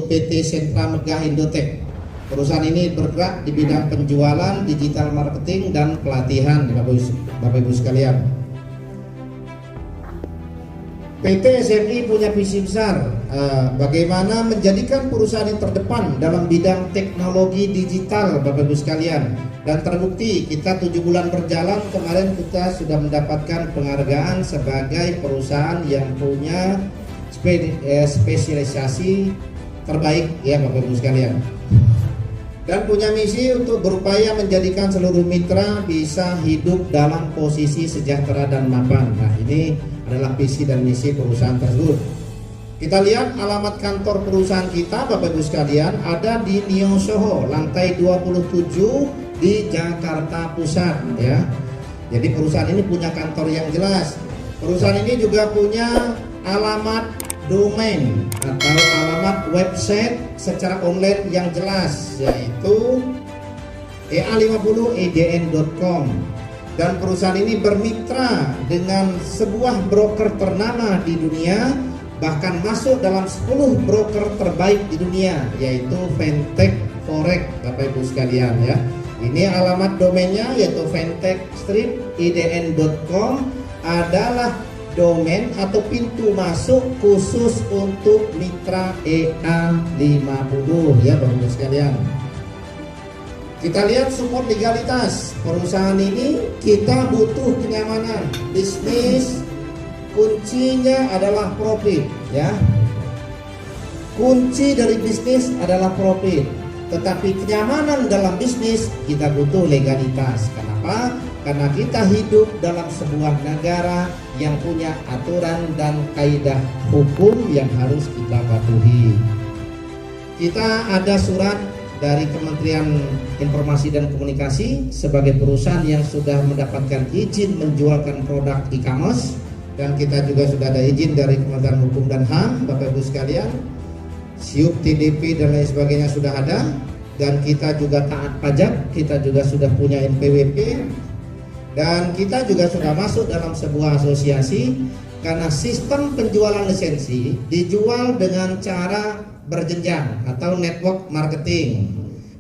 PT Sentra Megah Indotech. Perusahaan ini bergerak di bidang penjualan, digital marketing, dan pelatihan, Bapak Ibu sekalian. PT SMI punya visi besar bagaimana menjadikan perusahaan yang terdepan dalam bidang teknologi digital, Bapak Ibu sekalian. Dan terbukti kita 7 bulan berjalan, kemarin kita sudah mendapatkan penghargaan sebagai perusahaan yang punya spesialisasi terbaik, ya Bapak Ibu sekalian. Dan punya misi untuk berupaya menjadikan seluruh mitra bisa hidup dalam posisi sejahtera dan mapan. Nah, ini adalah visi dan misi perusahaan tersebut. Kita lihat alamat kantor perusahaan kita, Bapak Ibu sekalian, ada di Neo Soho, lantai 27 di Jakarta Pusat, ya. Jadi perusahaan ini punya kantor yang jelas. Perusahaan ini juga punya alamat domain atau alamat website secara online yang jelas, yaitu ea50edn.com. Dan perusahaan ini bermitra dengan sebuah broker ternama di dunia, bahkan masuk dalam 10 broker terbaik di dunia, yaitu Fintech Forex, Bapak Ibu sekalian, ya. Ini alamat domainnya, yaitu fintech-edn.com, adalah domain atau pintu masuk khusus untuk mitra EA50, ya Bapak Ibu sekalian. Kita lihat support legalitas perusahaan ini. Kita butuh kenyamanan bisnis, kuncinya adalah profit, ya. Kunci dari bisnis adalah profit, tetapi kenyamanan dalam bisnis kita butuh legalitas. Kenapa? Karena kita hidup dalam sebuah negara yang punya aturan dan kaidah hukum yang harus kita patuhi. Kita ada surat dari Kementerian Informasi dan Komunikasi sebagai perusahaan yang sudah mendapatkan izin menjualkan produk e-commerce, dan kita juga sudah ada izin dari Kementerian Hukum dan HAM, Bapak Ibu sekalian. SIUP, TDP dan lain sebagainya sudah ada, dan kita juga taat pajak, kita juga sudah punya NPWP, dan kita juga sudah masuk dalam sebuah asosiasi. Karena sistem penjualan lisensi dijual dengan cara berjenjang atau network marketing,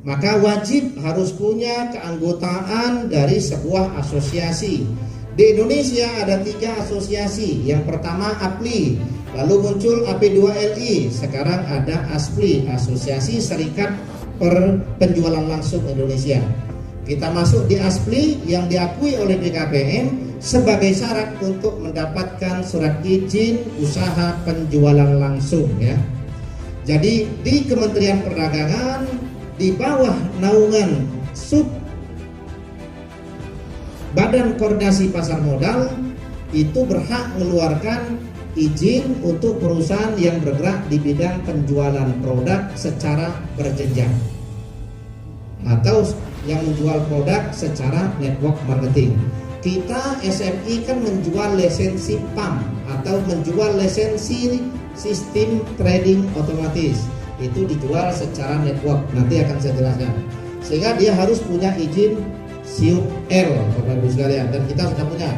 maka wajib harus punya keanggotaan dari sebuah asosiasi. Di Indonesia ada 3 asosiasi. Yang pertama APLI, lalu muncul AP2LI, sekarang ada ASPLI, Asosiasi Serikat Penjualan Langsung Indonesia. Kita masuk di ASPLI yang diakui oleh BKPM sebagai syarat untuk mendapatkan surat izin usaha penjualan langsung, ya. Jadi di Kementerian Perdagangan di bawah naungan Badan Koordinasi Pasar Modal itu berhak mengeluarkan izin untuk perusahaan yang bergerak di bidang penjualan produk secara berjenjang atau yang menjual produk secara network marketing. Kita SMI kan menjual lisensi PAM atau menjual lisensi sistem trading otomatis, itu dijual secara network, nanti akan saya jelaskan. Sehingga dia harus punya izin SIUP L, Bapak Ibu sekalian, dan kita sudah punya.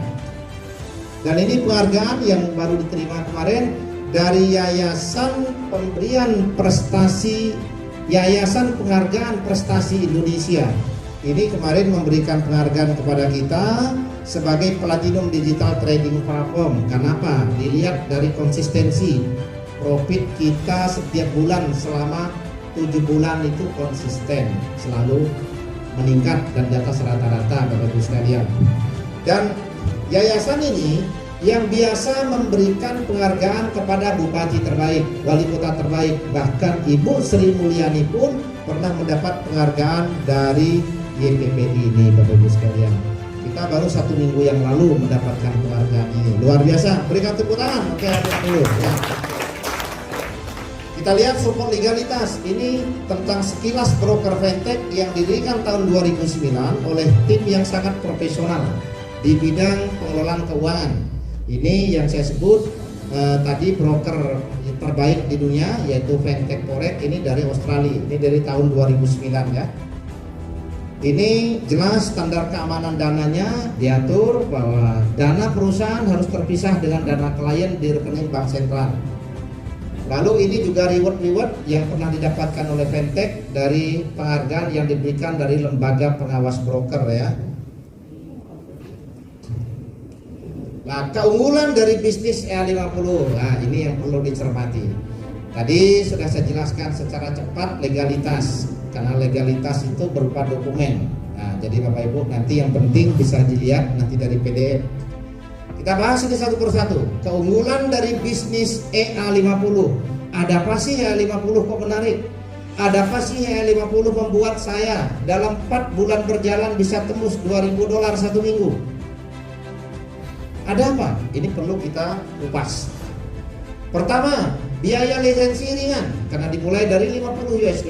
Dan ini penghargaan yang baru diterima kemarin dari Yayasan Pemberian Prestasi, Yayasan Penghargaan Prestasi Indonesia. Ini kemarin memberikan penghargaan kepada kita sebagai Platinum Digital Trading Platform. Kenapa? Dilihat dari konsistensi profit kita setiap bulan selama 7 bulan itu konsisten, selalu meningkat dan di atas rata-rata, Bapak Ibu sekalian. Dan yayasan ini yang biasa memberikan penghargaan kepada bupati terbaik, wali kota terbaik, bahkan Ibu Sri Mulyani pun pernah mendapat penghargaan dari YPPI ini, Bapak Ibu sekalian. Kita baru 1 minggu yang lalu mendapatkan penghargaan ini, luar biasa. Berikan tepuk tangan. Oke, dulu ya. Kita lihat support legalitas. Ini tentang sekilas broker fintech yang didirikan tahun 2009 oleh tim yang sangat profesional di bidang pengelolaan keuangan. Ini yang saya sebut tadi broker terbaik di dunia, yaitu Fintech Forex. Ini dari Australia. Ini dari tahun 2009, ya. Ini jelas standar keamanan dananya diatur bahwa dana perusahaan harus terpisah dengan dana klien di rekening bank sentral. Lalu ini juga reward yang pernah didapatkan oleh Fintech dari penghargaan yang diberikan dari lembaga pengawas broker ya. Nah, keunggulan dari bisnis EA50, nah ini yang perlu dicermati. Tadi sudah saya jelaskan secara cepat legalitas, karena legalitas itu berupa dokumen. Nah, jadi Bapak Ibu nanti yang penting bisa dilihat nanti dari PDF. Kita bahas ini satu persatu. Keunggulan dari bisnis EA50. Ada apa sih EA50 kok menarik? Ada apa sih EA50 membuat saya dalam 4 bulan berjalan bisa tembus $2.000 satu minggu? Ada apa? Ini perlu kita kupas. Pertama, biaya lisensi ringan karena dimulai dari $50.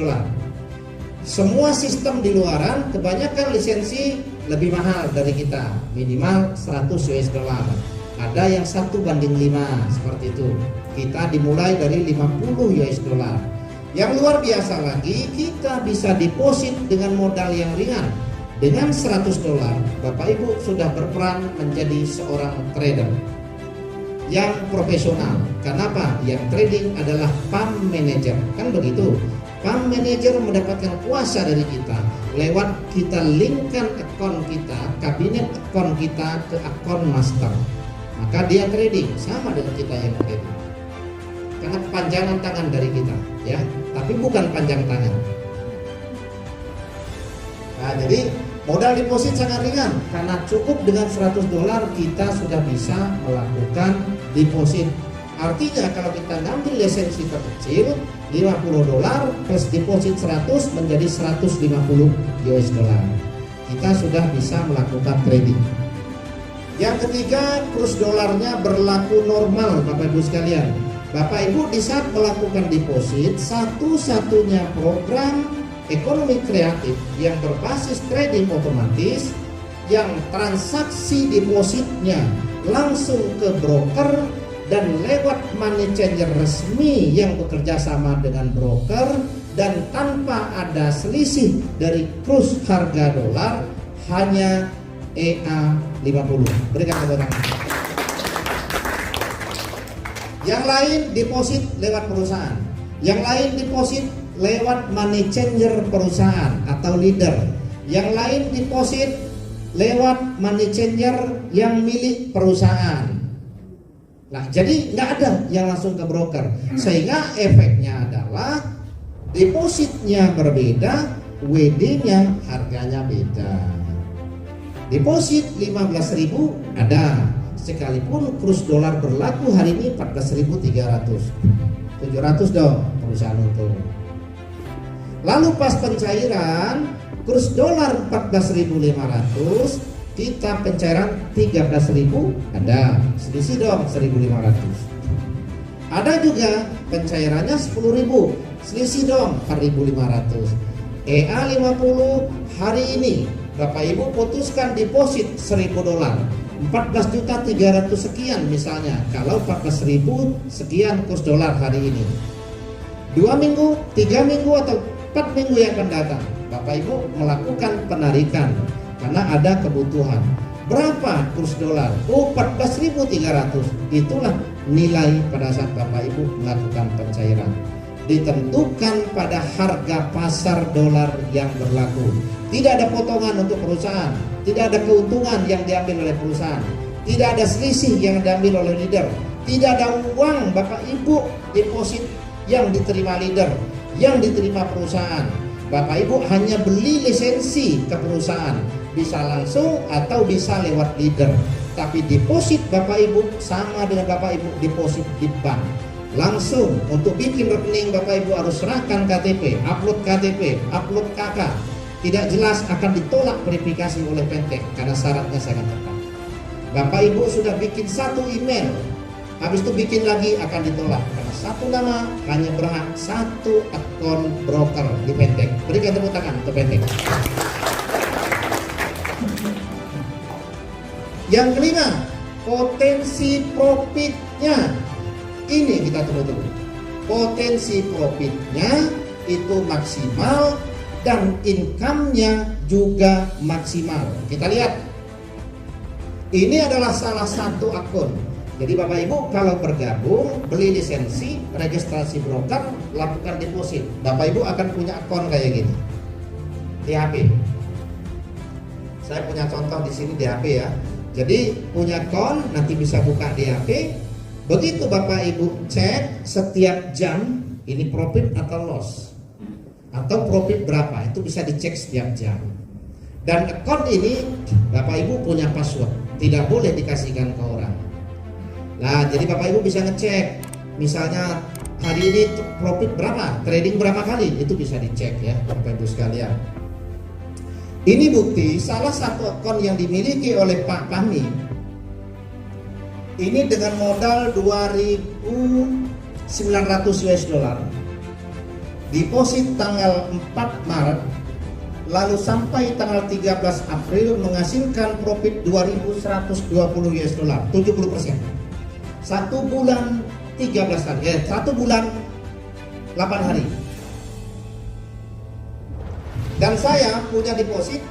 Semua sistem di luaran kebanyakan lisensi lebih mahal dari kita, minimal $100. Ada yang 1:5 seperti itu. Kita dimulai dari $50. Yang luar biasa lagi, kita bisa deposit dengan modal yang ringan. Dengan $100, Bapak Ibu sudah berperan menjadi seorang trader yang profesional. Kenapa? Yang trading adalah pump manager, kan begitu. Pump manager mendapatkan kuasa dari kita lewat kita linkkan akun kita, kabinet akun kita ke akun master. Maka dia trading sama dengan kita yang trading. Karena panjangan tangan dari kita, ya, tapi bukan panjang tangan. Nah, jadi modal deposit sangat ringan karena cukup dengan $100 kita sudah bisa melakukan deposit. Artinya kalau kita ngambil lisensi terkecil $50 plus deposit 100 menjadi $150. Kita sudah bisa melakukan trading. Yang ketiga, kurs dolarnya berlaku normal, Bapak Ibu sekalian. Bapak Ibu di saat melakukan deposit, satu-satunya program ekonomi kreatif yang berbasis trading otomatis yang transaksi depositnya langsung ke broker dan lewat money changer resmi yang bekerja sama dengan broker dan tanpa ada selisih dari kurs harga dolar, hanya EA50. Berikan tepuk tangan. Yang lain deposit lewat perusahaan, yang lain deposit lewat money changer perusahaan atau leader, yang lain deposit lewat money changer yang milik perusahaan. Nah, jadi nggak ada yang langsung ke broker, sehingga efeknya adalah depositnya berbeda, WD-nya harganya beda. Deposit 15.000 ada, sekalipun kurs dolar berlaku hari ini 14.300, 700 dong perusahaan untung. Lalu pas pencairan kurs dolar 14.500, kita pencairan 13.000 ada, selisih dong 1.500. Ada juga pencairannya 10.000, selisih dong 4.500. EA50 hari ini Bapak Ibu putuskan deposit $1.000, 14.300 sekian misalnya. Kalau 14.000 sekian kurs dolar hari ini, 2 minggu, 3 minggu atau 4 minggu yang akan datang, Bapak Ibu melakukan penarikan karena ada kebutuhan. Berapa kurs dolar? Oh, 14.300. Itulah nilai pada saat Bapak Ibu melakukan pencairan. Ditentukan pada harga pasar dolar yang berlaku. Tidak ada potongan untuk perusahaan, tidak ada keuntungan yang diambil oleh perusahaan, tidak ada selisih yang diambil oleh leader, tidak ada uang Bapak Ibu deposit yang diterima leader, yang diterima perusahaan. Bapak Ibu hanya beli lisensi ke perusahaan, bisa langsung atau bisa lewat leader. Tapi deposit Bapak Ibu sama dengan Bapak Ibu deposit di bank. Langsung untuk bikin rekening Bapak Ibu harus serahkan KTP, upload KTP, upload KK. Tidak jelas akan ditolak verifikasi oleh Fintech karena syaratnya sangat ketat. Bapak Ibu sudah bikin satu email, habis itu bikin lagi akan ditolak karena satu nama hanya berhak satu akun broker di Fintech. Berikan tepuk tangan untuk Fintech. Yang kelima, potensi profitnya. Ini kita tunggu-tunggu. Potensi profitnya itu maksimal dan income-nya juga maksimal. Kita lihat. Ini adalah salah satu akun Jadi Bapak Ibu kalau bergabung, beli lisensi, registrasi broker, lakukan deposit, Bapak Ibu akan punya akun kayak gini di HP. Saya punya contoh di sini di HP ya. Jadi punya akun, nanti bisa buka di HP. Begitu Bapak Ibu cek setiap jam ini profit atau loss, atau profit berapa, itu bisa dicek setiap jam. Dan akun ini Bapak Ibu punya password, tidak boleh dikasihkan ke orang. Nah, jadi Bapak Ibu bisa ngecek, misalnya hari ini profit berapa, trading berapa kali, itu bisa dicek ya Bapak Ibu sekalian. Ini bukti salah satu akun yang dimiliki oleh Pak Fahmi. Ini dengan modal 2.900 US dollar. Deposit tanggal 4 Maret, lalu sampai tanggal 13 April menghasilkan profit 2.120 US dollar, 70%. 1 bulan 13 hari, 1 bulan 8 hari. Dan saya punya deposit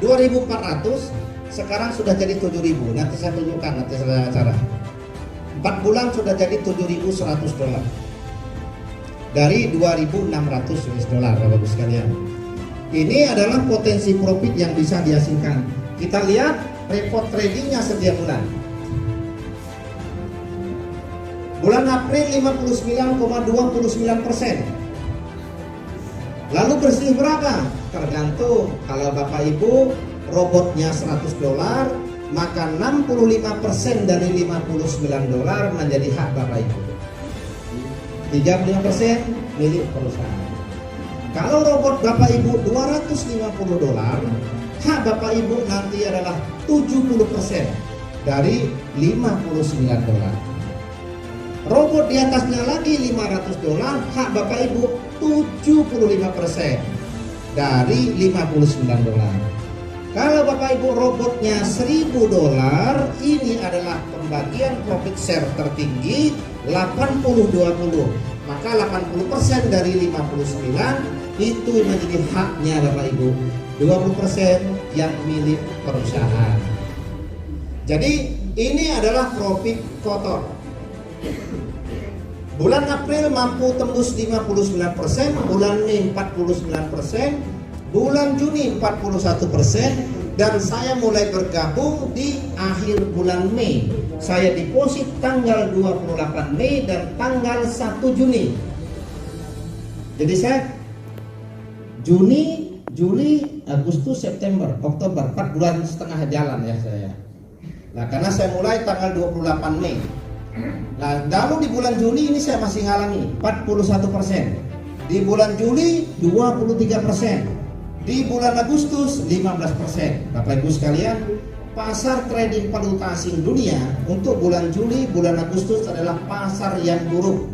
2.400, sekarang sudah jadi 7.000. Nanti saya tunjukkan, nanti saya cara. 4 bulan sudah jadi 7.100 dolar. Dari 2.600 US dollar, Bapak Ibu sekalian. Ini adalah potensi profit yang bisa dihasilkan. Kita lihat report tradingnya setiap bulan. Bulan April 59,29%. Lalu bersih berapa? Tergantung. Kalau Bapak Ibu robotnya 100 dolar, maka 65% dari 59 dolar menjadi hak Bapak Ibu. 35% milik perusahaan. Kalau robot Bapak Ibu 250 dolar, hak Bapak Ibu nanti adalah 70% dari 59 dolar. Robot di atasnya lagi 500 dolar, hak Bapak Ibu 75% dari 59 dolar. Kalau Bapak Ibu robotnya 1000 dolar, ini adalah pembagian profit share tertinggi 80-20. Maka 80% dari 59 itu menjadi haknya Bapak Ibu. 20% yang milik perusahaan. Jadi ini adalah profit kotor. Bulan April mampu tembus 59%, bulan Mei 49%, bulan Juni 41%, dan saya mulai bergabung di akhir bulan Mei. Saya deposit tanggal 28 Mei dan tanggal 1 Juni. Jadi saya Juni, Juli, Agustus, September, Oktober, 4 bulan setengah jalan ya saya. Nah, karena saya mulai tanggal 28 Mei. Nah, lalu di bulan Juni ini saya masih ngalami 41%. Di bulan Juli 23%. Di bulan Agustus 15%. Bapak Ibu sekalian, pasar trading valuta asing dunia untuk bulan Juli, bulan Agustus adalah pasar yang buruk.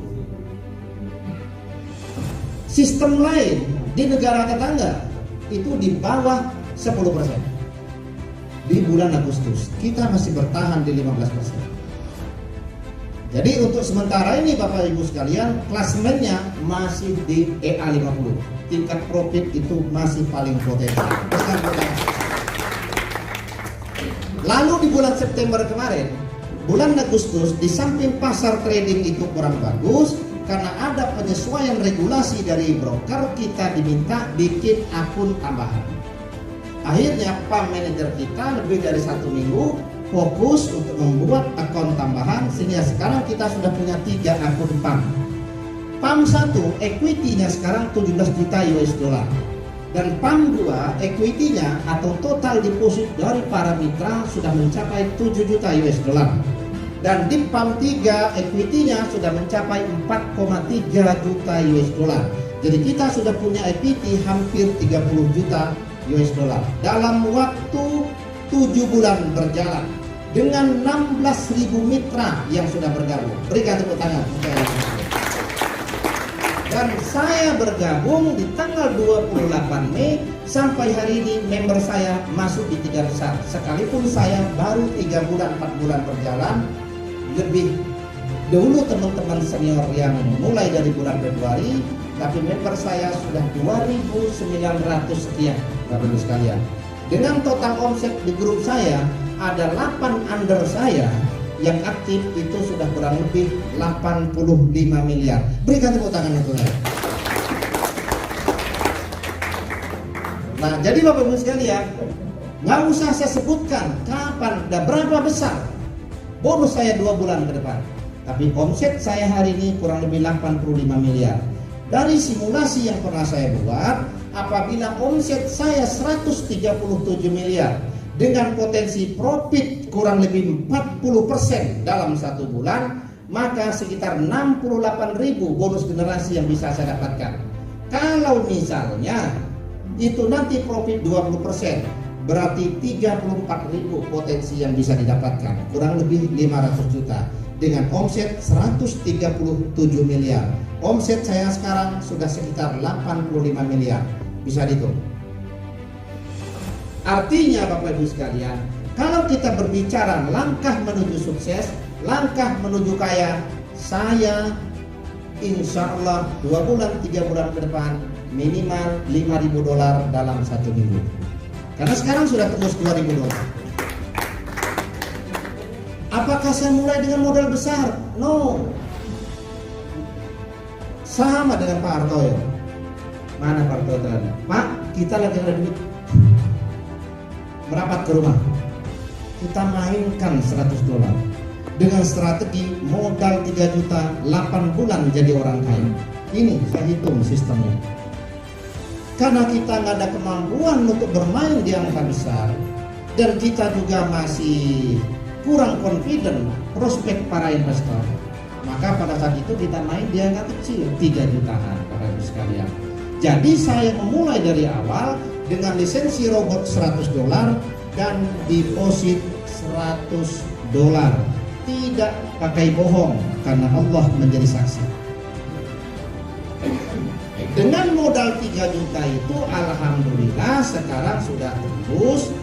Sistem lain di negara tetangga itu di bawah 10%. Di bulan Agustus kita masih bertahan di 15%. Jadi untuk sementara ini Bapak Ibu sekalian, klasemennya masih di EA50. Tingkat profit itu masih paling potensial. Lalu di bulan September kemarin, bulan Agustus, di samping pasar trading itu kurang bagus, karena ada penyesuaian regulasi dari broker, kita diminta bikin akun tambahan. Akhirnya PAM manager kita lebih dari 1 minggu fokus untuk membuat akun tambahan, sehingga sekarang kita sudah punya 3 akun PAM. PAM 1 equity-nya sekarang 17 juta US dollar, dan PAM 2 equity-nya atau total deposit dari para mitra sudah mencapai 7 juta US dollar, dan di PAM 3 equity-nya sudah mencapai 4,3 juta US dollar. Jadi kita sudah punya equity hampir 30 juta US dollar dalam waktu 7 bulan berjalan, dengan 16.000 mitra yang sudah bergabung. Berikan tepuk tangan. Dan saya bergabung di tanggal 28 Mei, sampai hari ini member saya masuk di 3 besar. Sekalipun saya baru 3 bulan 4 bulan berjalan, lebih dulu teman-teman senior yang mulai dari bulan Februari, tapi member saya sudah 2.900 sekian, Bapak Ibu sekalian. Dengan total omset di grup saya ada 8 under saya yang aktif itu sudah kurang lebih 85 miliar. Berikan tepuk tangan untuk saya. Nah, jadi Bapak Ibu sekalian, nggak usah saya sebutkan kapan dan berapa besar bonus saya 2 bulan ke depan. Tapi omset saya hari ini kurang lebih 85 miliar. Dari simulasi yang pernah saya buat, apabila omset saya 137 miliar dengan potensi profit kurang lebih 40% dalam 1 bulan, maka sekitar 68.000 bonus generasi yang bisa saya dapatkan. Kalau misalnya itu nanti profit 20%, berarti 34.000 potensi yang bisa didapatkan, kurang lebih 500 juta dengan omset 137 miliar. Omset saya sekarang sudah sekitar 85 miliar. Bisa dihitung. Artinya Bapak Ibu sekalian, kalau kita berbicara langkah menuju sukses, langkah menuju kaya, saya insya Allah 2 bulan, 3 bulan ke depan minimal $5.000 dalam 1 minggu. Karena sekarang sudah tembus $2.000. Apakah saya mulai dengan modal besar? No. Sama dengan Pak Hartoyo. Mana Pak Hartoyo tadi? Pak, kita lagi ada duit. Merapat ke rumah. Kita mainkan $100 dengan strategi modal 3 juta 8 bulan jadi orang kaya. Ini saya hitung sistemnya. Karena kita nggak ada kemampuan untuk bermain di angka besar, dan kita juga masih kurang confident prospek para investor, maka pada saat itu kita main di angka kecil 3 jutaan Bapak Ibu sekalian. Jadi saya memulai dari awal dengan lisensi robot $100 dan deposit $100. Tidak pakai bohong, karena Allah menjadi saksi. Dengan modal 3 juta itu alhamdulillah sekarang sudah tembus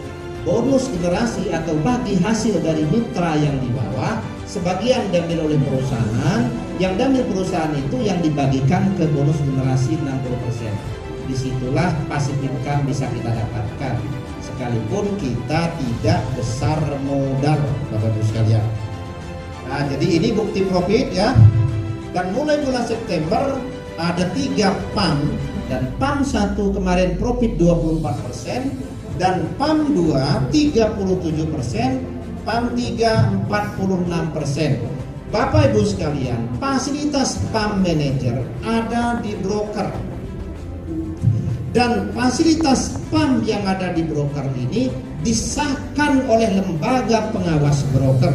bonus generasi atau bagi hasil dari mitra yang di bawah. Sebagian diambil oleh perusahaan, yang diambil perusahaan itu yang dibagikan ke bonus generasi 60%. Disitulah passive income bisa kita dapatkan sekalipun kita tidak besar modal Bapak Ibu sekalian. Nah, jadi ini bukti profit ya. Dan mulai bulan September ada 3 PAM, dan PAM 1 kemarin profit 24%, dan PAM 2 37%, PAM 3 46%. Bapak Ibu sekalian, fasilitas PAM manager ada di broker. Dan fasilitas PAM yang ada di broker ini disahkan oleh lembaga pengawas broker,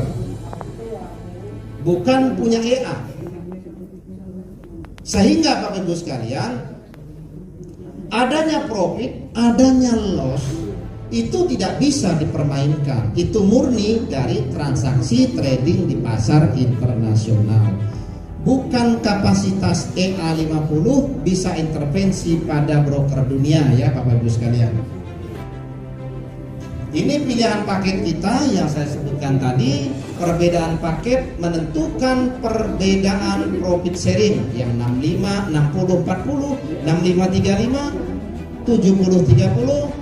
bukan punya EA. Sehingga Bapak Ibu sekalian, adanya profit, adanya loss itu tidak bisa dipermainkan. Itu murni dari transaksi trading di pasar internasional. Bukan kapasitas EA50 bisa intervensi pada broker dunia ya Bapak Ibu sekalian. Ini pilihan paket kita yang saya sebutkan tadi. Perbedaan paket menentukan perbedaan profit sharing yang 65, 60, 40, 65, 35, 70, 30,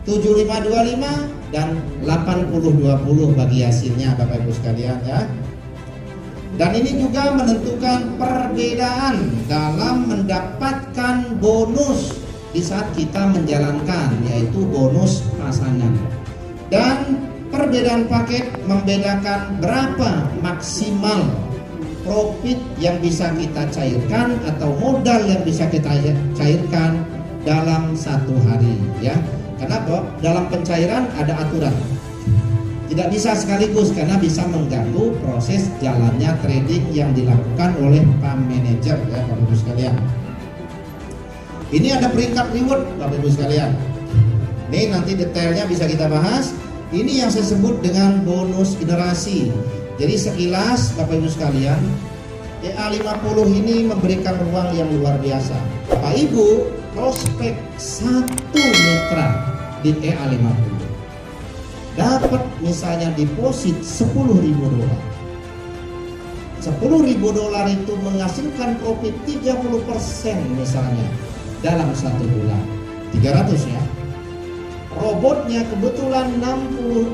75, 25, dan 80, 20 bagi hasilnya Bapak Ibu sekalian ya. Dan ini juga menentukan perbedaan dalam mendapatkan bonus di saat kita menjalankan, yaitu bonus pasangan. Dan perbedaan paket membedakan berapa maksimal profit yang bisa kita cairkan atau modal yang bisa kita cairkan dalam 1 hari ya. Kenapa? Dalam pencairan ada aturan. Tidak bisa sekaligus karena bisa mengganggu proses jalannya trading yang dilakukan oleh PAM manager ya Bapak Ibu sekalian. Ini ada peringkat reward Bapak Ibu sekalian. Ini nanti detailnya bisa kita bahas. Ini yang saya sebut dengan bonus generasi. Jadi sekilas Bapak Ibu sekalian, EA50 ini memberikan ruang yang luar biasa. Bapak Ibu, prospek 1 mitra di EA50 dapat misalnya deposit $10.000. $10.000 itu menghasilkan profit 30% misalnya dalam 1 bulan. 300 ya. Robotnya kebetulan 60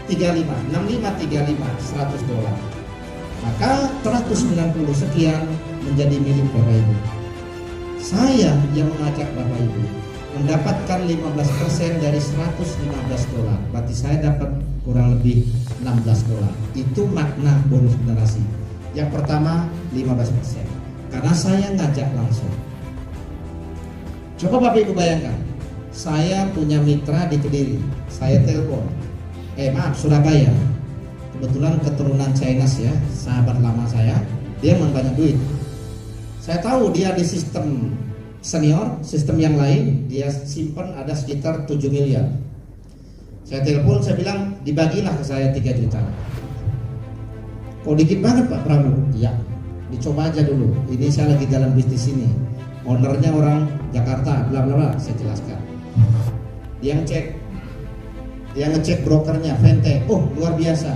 6535 $100. Maka 190 sekian menjadi milik Bapak Ibu. Saya yang mengajak Bapak Ibu mendapatkan 15% dari $115. Berarti saya dapat kurang lebih $16. Itu makna bonus generasi. Yang pertama 15%. Karena saya ngajak langsung. Coba Bapak Ibu bayangkan, saya punya mitra di Kediri, saya telepon, Surabaya. Kebetulan keturunan Chinese ya, sahabat lama saya, dia memang banyak duit. Saya tahu dia di sistem senior, sistem yang lain, dia simpan ada sekitar 7 miliar. Saya telepon, saya bilang dibagilah ke saya 3 juta. Kok dikit banget Pak Prabu? Iya, dicoba aja dulu. Ini saya lagi dalam bisnis ini. Ownernya orang Jakarta, bla bla bla. Saya jelaskan. Dia ngecek brokernya, Vente. Oh luar biasa.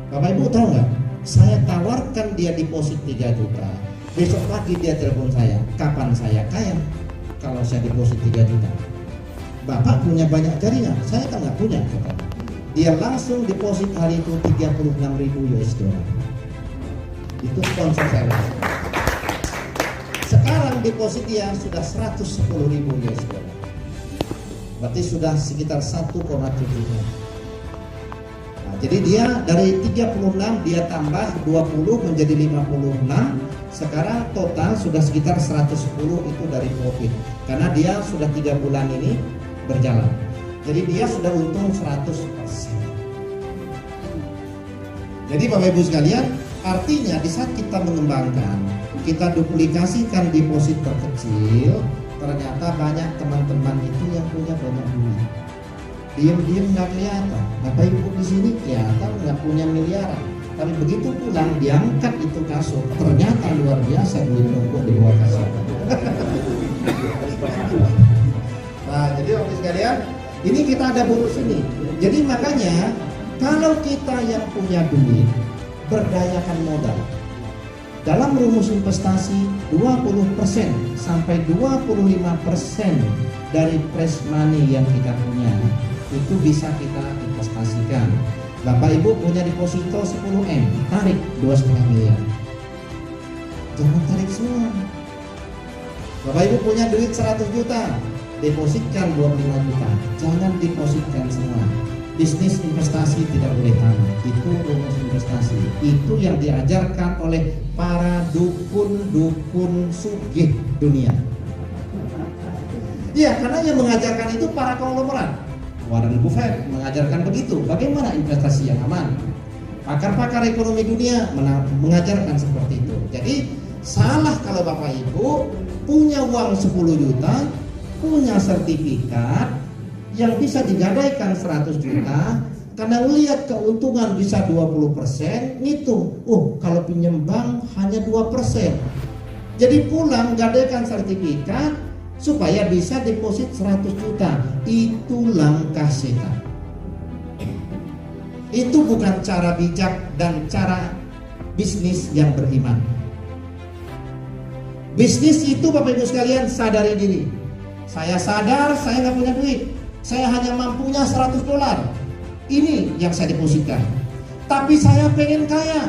Bapak Ibu tahu nggak? Saya tawarkan dia deposit 3 juta. Besok pagi dia telepon saya. Kapan saya kaya? Kalau saya deposit 3 juta. Bapak punya banyak jaringan? Saya kan nggak punya. Dia langsung deposit hari itu 36.000 US dollar. Itu sponsor saya. Sekarang deposit dia sudah 110.000 US dollar. Berarti sudah sekitar 1,7 juta. Jadi dia dari 36 dia tambah 20 menjadi 56. Sekarang total sudah sekitar 110 itu dari profit. Karena dia sudah 3 bulan ini berjalan. Jadi dia sudah untung 100%. Jadi Bapak Ibu sekalian, artinya di saat kita mengembangkan, kita duplikasikan deposit terkecil, ternyata banyak teman-teman itu yang punya banyak duit. Diam-diam nggak kelihatan. Bapak Ibu di sini kelihatan nggak punya miliaran, tapi begitu pulang diangkat itu kasur, ternyata luar biasa duit numpuk di bawah kasur. Nah, jadi Bapak sekalian, ini kita ada bonus ini. Jadi makanya kalau kita yang punya duit, berdayakan modal. Dalam rumus investasi 20% sampai 25% dari fresh money yang kita punya itu bisa kita investasikan. Bapak Ibu punya deposito 10M, tarik 2,5 miliar. Jangan tarik semua. Bapak Ibu punya duit 100 juta, depositkan 25 juta. Jangan depositkan semua. Bisnis investasi tidak boleh tamat. Itu rumus investasi. Itu yang diajarkan oleh para dukun-dukun sugih dunia. Iya, karena yang mengajarkan itu para konglomerat. Warren Buffett mengajarkan begitu. Bagaimana investasi yang aman? Pakar-pakar ekonomi dunia mengajarkan seperti itu. Jadi salah kalau Bapak Ibu punya uang 10 juta, punya sertifikat yang bisa digadaikan 100 juta, karena melihat keuntungan bisa 20%, ngitung, kalau pinjam bank hanya 2%. Jadi pulang gadaikan sertifikat supaya bisa deposit 100 juta. Itu langkah setan. Itu bukan cara bijak dan cara bisnis yang beriman. Bisnis itu Bapak Ibu sekalian sadari diri. Saya sadar saya nggak punya duit. Saya hanya mampunya $100. Ini yang saya depositkan. Tapi saya pengen kaya.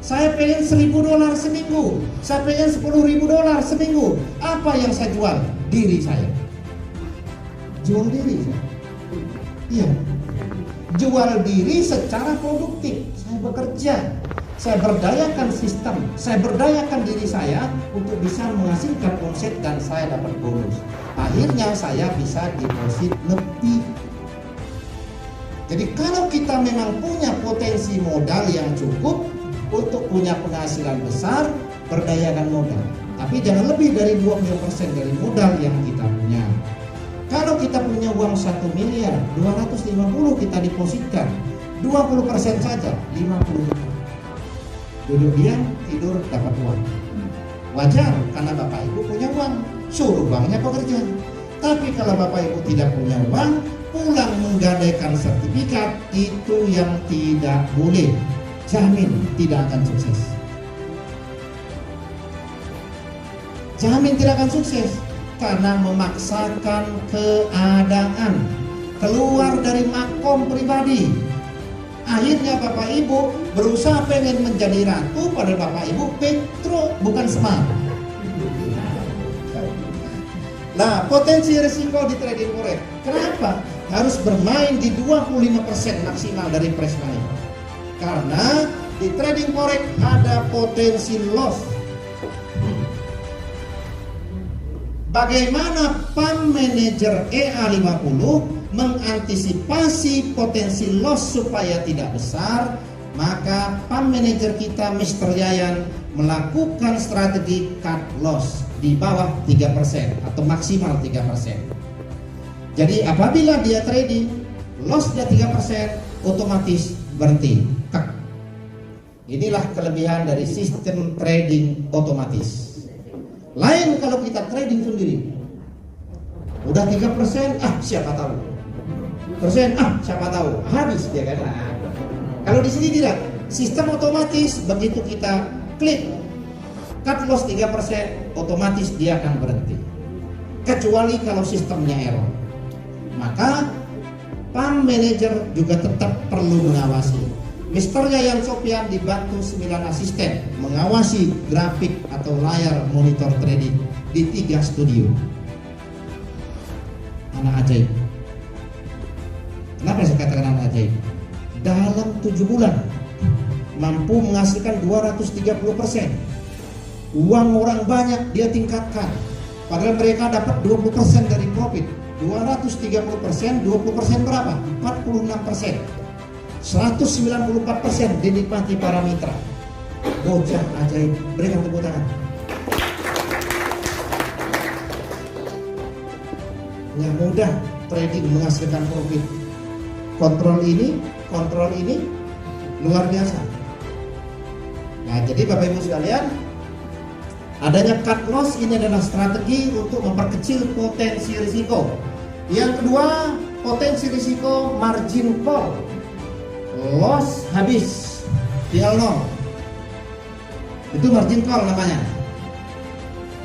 Saya pengen $1.000 seminggu. Saya pengen $10.000 seminggu. Apa yang saya jual? Diri saya. Jual diri saya. Iya. Jual diri secara produktif. Saya bekerja. Saya berdayakan sistem. Saya berdayakan diri saya untuk bisa menghasilkan omset dan saya dapat bonus. Akhirnya saya bisa deposit lebih. Jadi kalau kita memang punya potensi modal yang cukup untuk punya penghasilan besar, berdayakan modal. Tapi jangan lebih dari 20% dari modal yang kita punya. Kalau kita punya uang 1 miliar, 250 kita depositkan, 20% saja, 50 juta. Duduk diam, tidur, dapat uang. Wajar, karena Bapak Ibu punya uang, suruh banknya bekerja. Tapi kalau Bapak Ibu tidak punya uang, pulang menggadaikan sertifikat, itu yang tidak boleh. Jamin tidak akan sukses. Jamin tidak akan sukses karena memaksakan keadaan, keluar dari makom pribadi. Akhirnya Bapak Ibu berusaha pengen menjadi ratu, padahal Bapak Ibu Petro bukan Semar. Nah, potensi risiko di trading forex, kenapa harus bermain di 25% maksimal dari price money? Karena di trading forex ada potensi loss. Bagaimana Pump Manager EA50 mengantisipasi potensi loss supaya tidak besar? Maka Pump Manager kita Mr. Yayan melakukan strategi cut loss di bawah 3% atau maksimal 3%. Jadi apabila dia trading lossnya 3%, otomatis berhenti. Inilah kelebihan dari sistem trading otomatis. Lain kalau kita trading sendiri, udah 3%, siapa tahu, siapa tahu, habis dia kan. Kalau di sini tidak, sistem otomatis, begitu kita klik cut loss 3%, otomatis dia akan berhenti. Kecuali kalau sistemnya error, maka Pump Manager juga tetap perlu mengawasi. Mr. Yayan Sopyan dibantu 9 asisten mengawasi grafik atau layar monitor trading di 3 studio. Anak ajaib. Kenapa saya katakan anak ajaib? Dalam 7 bulan mampu menghasilkan 230%. Uang orang banyak dia tingkatkan. Padahal mereka dapat 20% dari profit. 230%, 20% berapa? 46%. 194% dinikmati para mitra. Bocah ajaib, berikan tepuk tangan. Nggak mudah trading menghasilkan profit. Kontrol ini luar biasa. Nah, jadi Bapak Ibu sekalian, adanya cut loss ini adalah strategi untuk memperkecil potensi risiko. Yang kedua, potensi risiko margin call. Loss habis tinggal 0, itu margin call namanya.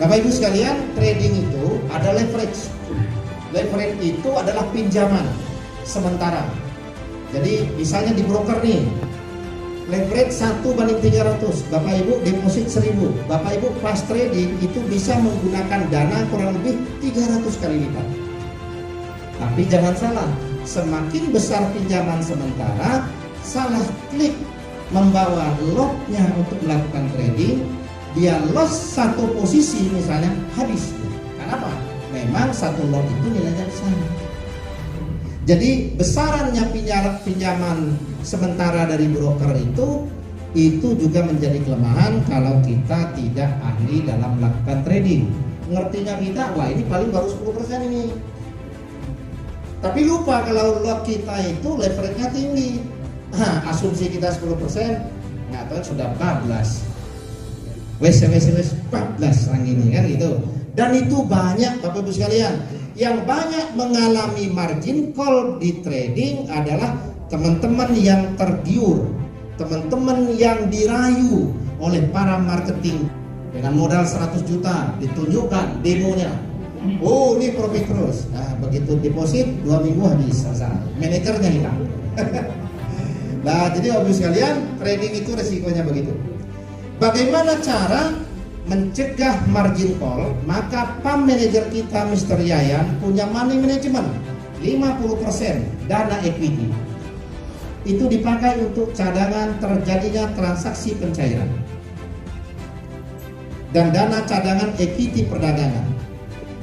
Bapak Ibu sekalian, trading itu ada leverage. Leverage itu adalah pinjaman sementara. Jadi misalnya di broker nih, leverage 1/300, Bapak Ibu deposit 1000, Bapak Ibu pas trading itu bisa menggunakan dana kurang lebih 300 kali lipat. Tapi jangan salah, semakin besar pinjaman sementara, salah klik membawa lotnya untuk melakukan trading, dia loss satu posisi misalnya habis. Kenapa? Memang satu lot itu nilainya besar. Jadi besarannya pinjaman sementara dari broker itu juga menjadi kelemahan kalau kita tidak ahli dalam melakukan trading. Ngertinya kita, wah ini paling baru 10% ini. Tapi lupa kalau lot kita itu leverage-nya tinggi. Asumsi kita 10%, nggak tahu sudah 14. Wes 14 orang ini kan gitu. Dan itu banyak Bapak Ibu sekalian. Yang banyak mengalami margin call di trading adalah teman-teman yang tergiur, teman-teman yang dirayu oleh para marketing dengan modal 100 juta, ditunjukkan demonya. Oh ini profit terus. Nah begitu deposit 2 minggu habis selesai, manajernya hilang. Nah jadi Bapak Ibu sekalian, trading itu resikonya begitu. Bagaimana cara mencegah margin call? Maka Pump Manager kita Mr. Yayan punya money management 50% dana equity. Itu dipakai untuk cadangan terjadinya transaksi pencairan dan dana cadangan equity perdagangan.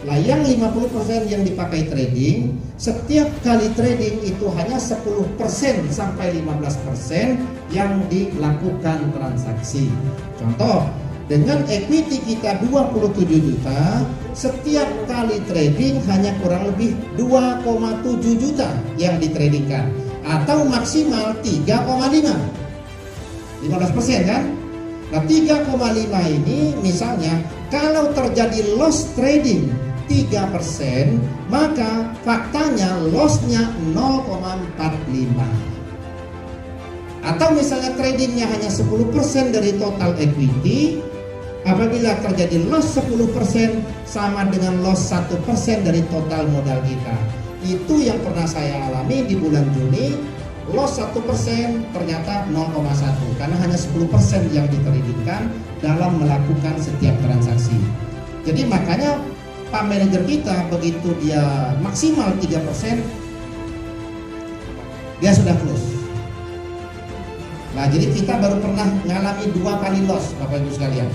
Nah yang 50% yang dipakai trading, setiap kali trading itu hanya 10% sampai 15% yang dilakukan transaksi. Contoh, dengan equity kita 27 juta, setiap kali trading hanya kurang lebih 2,7 juta yang ditradingkan, atau maksimal 3,5, 15% kan? Nah 3,5 ini misalnya kalau terjadi loss trading 3%, maka faktanya lossnya 0,45. Atau misalnya tradingnya hanya 10% dari total equity, apabila terjadi loss 10% sama dengan loss 1% dari total modal kita. Itu yang pernah saya alami di bulan Juni. loss 1% ternyata 0,1 karena hanya 10% yang ditradingkan dalam melakukan setiap transaksi. Jadi makanya Pak manajer kita begitu dia maksimal 3% dia sudah close. Nah, jadi kita baru pernah mengalami 2 kali loss, Bapak Ibu sekalian.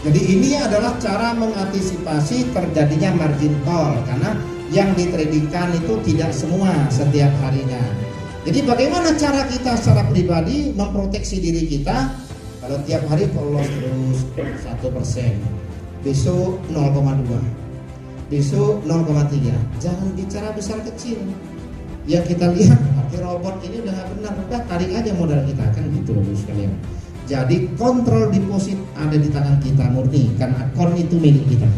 Jadi ini adalah cara mengantisipasi terjadinya margin call karena yang ditradingkan itu tidak semua setiap harinya. Jadi bagaimana cara kita secara pribadi memproteksi diri kita? Kalau tiap hari kalau loss terus 1%, besok 0,2, besok 0,3. Jangan bicara besar kecil. Yang kita lihat pakai robot ini udah nggak benar, udah tarik aja modal kita, kan gitu Bapak sekalian. Jadi kontrol deposit ada di tangan kita murni karena akun itu milik kita.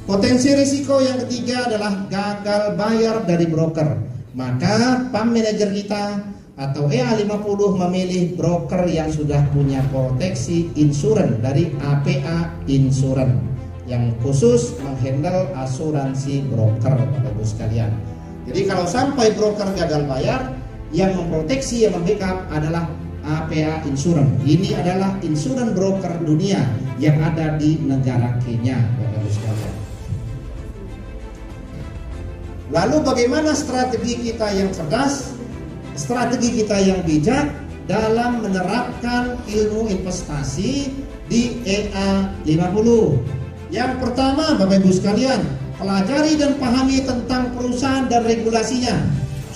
Potensi risiko yang ketiga adalah gagal bayar dari broker. Maka PAM manajer kita atau EA50 memilih broker yang sudah punya proteksi insurans dari APA Insurance yang khusus menghandle asuransi broker, Bapak Ibu sekalian. Jadi kalau sampai broker gagal bayar, yang memproteksi, yang membackup adalah APA Insurance. Ini adalah insurans broker dunia yang ada di negara Kenya, Bapak Ibu sekalian. Lalu bagaimana strategi kita yang cerdas, strategi kita yang bijak dalam menerapkan ilmu investasi di EA50? Yang pertama, Bapak Ibu sekalian, pelajari dan pahami tentang perusahaan dan regulasinya.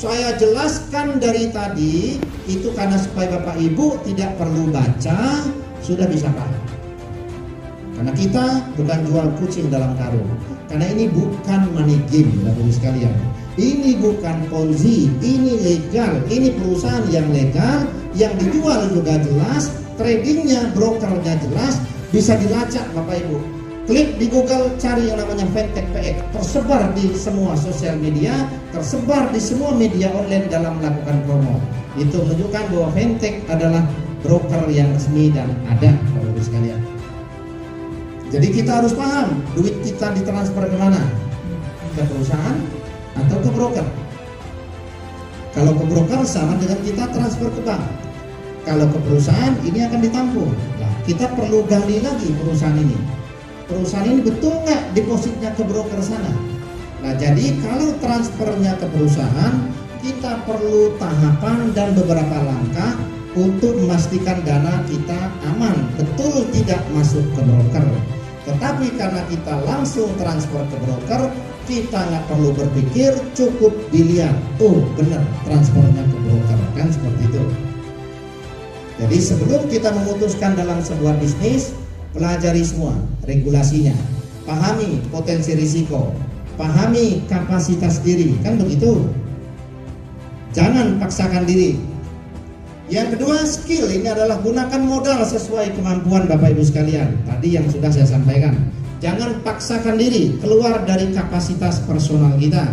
Saya jelaskan dari tadi itu karena supaya Bapak Ibu tidak perlu baca, sudah bisa paham. Karena kita bukan jual kucing dalam karung. Karena ini bukan money game, Bapak Ibu sekalian. Ini bukan ponzi, ini legal, ini perusahaan yang legal, yang dijual juga jelas, tradingnya, brokernya jelas, bisa dilacak Bapak Ibu. Klik di Google, cari yang namanya Fintech PX, tersebar di semua sosial media, tersebar di semua media online dalam melakukan promo. Itu menunjukkan bahwa Fintech adalah broker yang resmi dan ada, Bapak Ibu sekalian. Jadi kita harus paham duit kita ditransfer ke mana? Ke perusahaan atau ke broker? Kalau ke broker sama dengan kita transfer ke bank. Kalau ke perusahaan ini akan ditampung. Nah, kita perlu gali lagi perusahaan ini. Perusahaan ini betul nggak depositnya ke broker sana? Nah, jadi kalau transfernya ke perusahaan, kita perlu tahapan dan beberapa langkah untuk memastikan dana kita aman, betul tidak masuk ke broker. Tetapi karena kita langsung transfer ke broker, kita nggak perlu berpikir, cukup dilihat, oh benar transfernya ke broker, kan seperti itu. Jadi sebelum kita memutuskan dalam sebuah bisnis, pelajari semua regulasinya, pahami potensi risiko, pahami kapasitas diri, kan begitu. Jangan paksakan diri. Yang kedua, skill. Ini adalah gunakan modal sesuai kemampuan Bapak Ibu sekalian. Tadi yang sudah saya sampaikan. Jangan paksakan diri keluar dari kapasitas personal kita.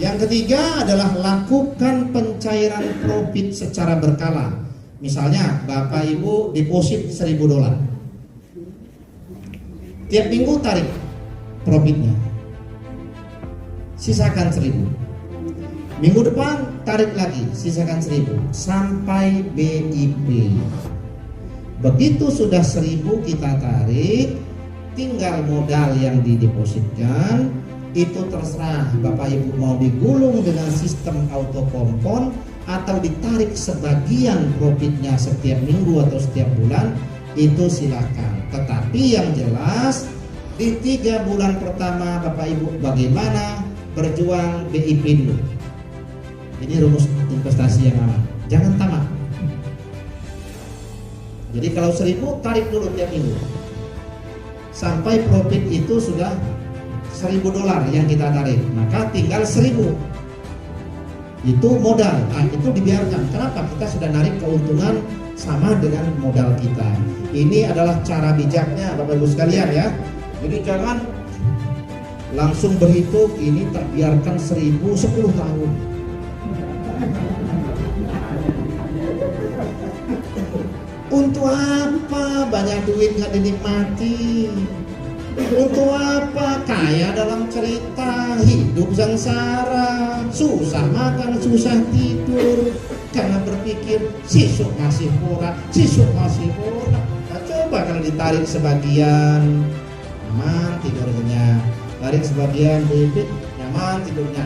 Yang ketiga adalah lakukan pencairan profit secara berkala. Misalnya Bapak Ibu deposit $1.000. Tiap minggu tarik profitnya. Sisakan 1.000. Minggu depan tarik lagi, sisakan 1.000 sampai BIP. Begitu sudah 1.000 kita tarik, tinggal modal yang didepositkan. Itu terserah Bapak Ibu mau digulung dengan sistem auto kompon atau ditarik sebagian profitnya setiap minggu atau setiap bulan, itu silakan. Tetapi yang jelas di 3 bulan pertama Bapak Ibu bagaimana berjuang BIP dulu. Ini rumus investasi yang aman. Jangan tamak. Jadi kalau 1.000 tarik dulu tiap minggu sampai profit itu sudah $1.000 yang kita tarik, maka tinggal 1.000 itu modal. Nah, itu dibiarkan. Kenapa? Kita sudah narik keuntungan sama dengan modal kita. Ini adalah cara bijaknya Bapak Ibu sekalian ya. Jadi jangan langsung berhitung ini terbiarkan 1.000 10 tahun. Untuk apa banyak duit nggak dinikmati? Untuk apa? Kaya dalam cerita, hidup sengsara, susah makan, susah tidur, karena berpikir sisuk masih murah, sisuk masih murah. Nah, coba kalau ditarik sebagian, aman tidurnya, tarik sebagian bibit, nyaman tidurnya,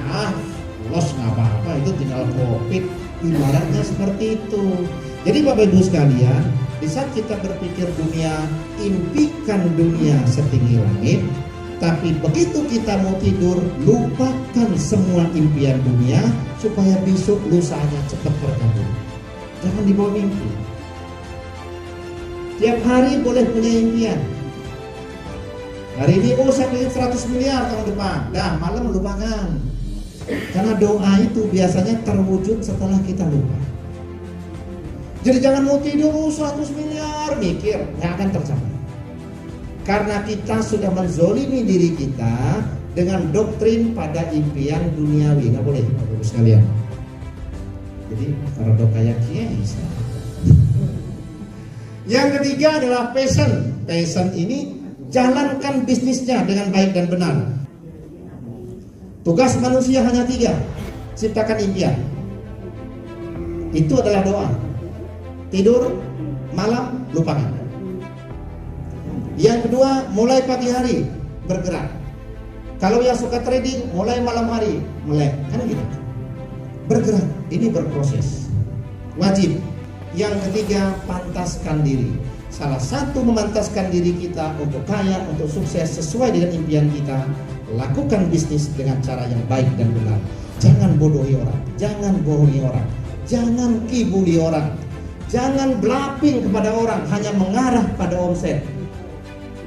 los nggak apa-apa, itu tinggal COVID. Ibaratnya seperti itu. Jadi Bapak Ibu sekalian, di saat kita berpikir dunia, impikan dunia setinggi langit, tapi begitu kita mau tidur, lupakan semua impian dunia supaya besok lusanya cepat berkabul. Jangan dibawa mimpi. Tiap hari boleh punya impian. Hari ini saya pengen 100 miliar tahun depan. Dah malam lupakan. Karena doa itu biasanya terwujud setelah kita lupa. Jadi jangan mau tidur 100 miliar, mikir, nggak akan tercapai. Karena kita sudah menzolimi diri kita dengan doktrin pada impian duniawi. Nggak boleh, Bapak-Ibu sekalian. Jadi kalau doa kayak bisa. Yang ketiga adalah passion. Passion ini jalankan bisnisnya dengan baik dan benar. Tugas manusia hanya 3, ciptakan impian. Itu adalah doa. Tidur, malam, lupakan. Yang kedua, mulai pagi hari, bergerak. Kalau yang suka trading, mulai malam hari, melek. Kan gitu. Bergerak, ini berproses. Wajib. Yang ketiga, pantaskan diri. Salah satu memantaskan diri kita untuk kaya, untuk sukses sesuai dengan impian kita, lakukan bisnis dengan cara yang baik dan benar. Jangan bodohi orang, jangan bohongi orang, jangan kibuli orang, jangan bluffing kepada orang hanya mengarah pada omset.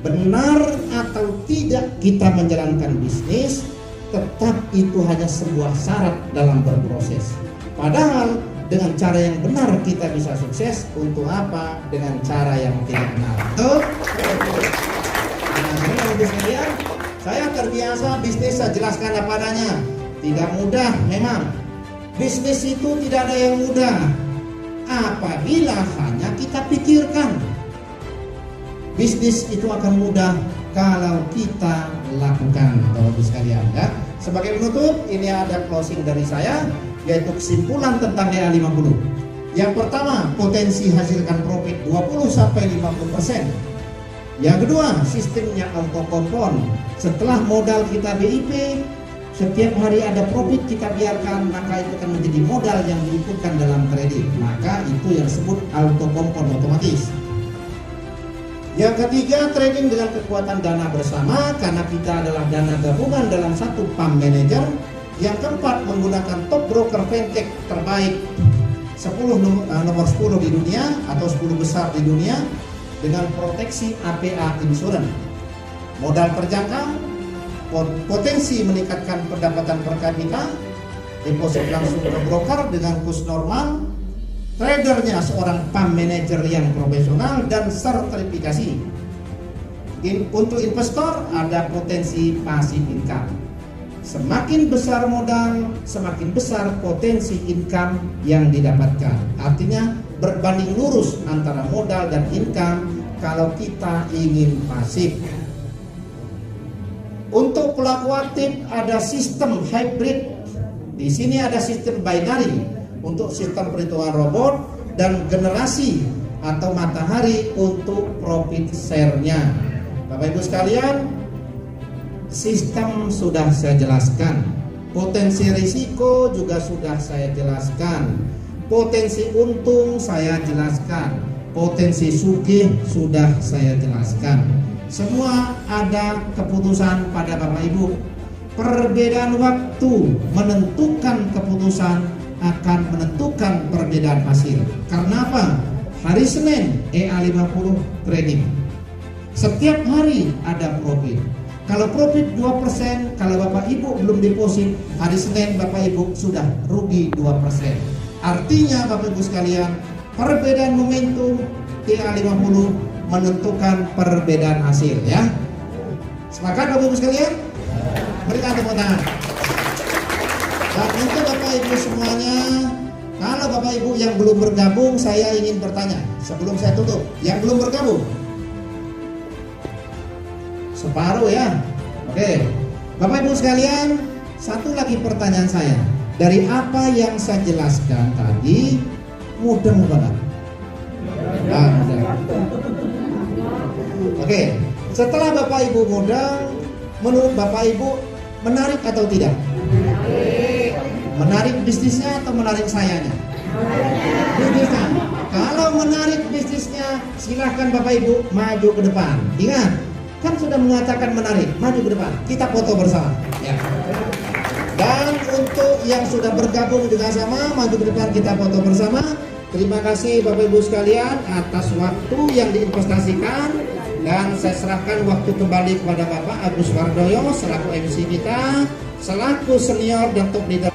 Benar atau tidak kita menjalankan bisnis, tetap itu hanya sebuah syarat dalam berproses. Padahal dengan cara yang benar kita bisa sukses. Untuk apa? Dengan cara yang tidak benar. Betul? Nah, saya terbiasa bisnis, saya jelaskan apa adanya. Tidak mudah memang. Bisnis itu tidak ada yang mudah apabila hanya kita pikirkan. Bisnis itu akan mudah kalau kita lakukan, Bapak-Ibu sekalian ya. Sebagai penutup, ini ada closing dari saya, yaitu kesimpulan tentang EA50. Yang pertama, potensi hasilkan profit 20-50%. Yang kedua, sistemnya auto kompon. Setelah modal kita BIP, setiap hari ada profit kita biarkan, maka itu akan menjadi modal yang diikutkan dalam trading. Maka itu yang disebut auto kompon otomatis. Yang ketiga, trading dengan kekuatan dana bersama, karena kita adalah dana gabungan dalam satu pump manager. Yang keempat, menggunakan top broker fintech terbaik 10 nomor 10 di dunia atau 10 besar di dunia dengan proteksi APA Insurance. Modal terjangkau, potensi meningkatkan pendapatan per kapita, deposit langsung ke broker dengan kurs normal, tradernya seorang pump manager yang profesional dan sertifikasi. Untuk investor ada potensi passive income. Semakin besar modal, semakin besar potensi income yang didapatkan. Artinya berbanding lurus antara modal dan income kalau kita ingin pasif. Untuk pelaku aktif ada sistem hybrid. Di sini ada sistem binary untuk sistem perhitungan robot dan generasi atau matahari untuk profit share-nya. Bapak Ibu sekalian, sistem sudah saya jelaskan, potensi risiko juga sudah saya jelaskan, potensi untung saya jelaskan, potensi sugih sudah saya jelaskan. Semua ada keputusan pada Bapak Ibu. Perbedaan waktu menentukan keputusan akan menentukan perbedaan hasil. Karena apa? Hari Senin EA50 trading. Setiap hari ada profit. Kalau profit 2%, kalau Bapak Ibu belum deposit, hari Senin Bapak Ibu sudah rugi 2%. Artinya Bapak Ibu sekalian, perbedaan momentum EA50 menentukan perbedaan hasil ya. Sepakat Bapak Ibu sekalian? Berikan tepuk tangan. Dan untuk Bapak Ibu semuanya, kalau Bapak Ibu yang belum bergabung, saya ingin bertanya sebelum saya tutup. Yang belum bergabung, Separuh ya. Oke. Bapak Ibu sekalian, satu lagi pertanyaan saya. Dari apa yang saya jelaskan tadi, mudeng banget. Oke. Setelah Bapak Ibu mudeng, menurut Bapak Ibu menarik atau tidak? Menarik bisnisnya atau menarik sayanya? Bisnisnya. Kalau menarik bisnisnya, silahkan Bapak Ibu maju ke depan. Ingat, kan sudah mengatakan menarik, maju ke depan. Kita foto bersama. Ya. Dan untuk yang sudah bergabung juga sama, maju ke depan kita foto bersama. Terima kasih Bapak Ibu sekalian atas waktu yang diinvestasikan. Dan saya serahkan waktu kembali kepada Bapak Agus Wardoyo selaku MC kita, selaku senior dan top leader.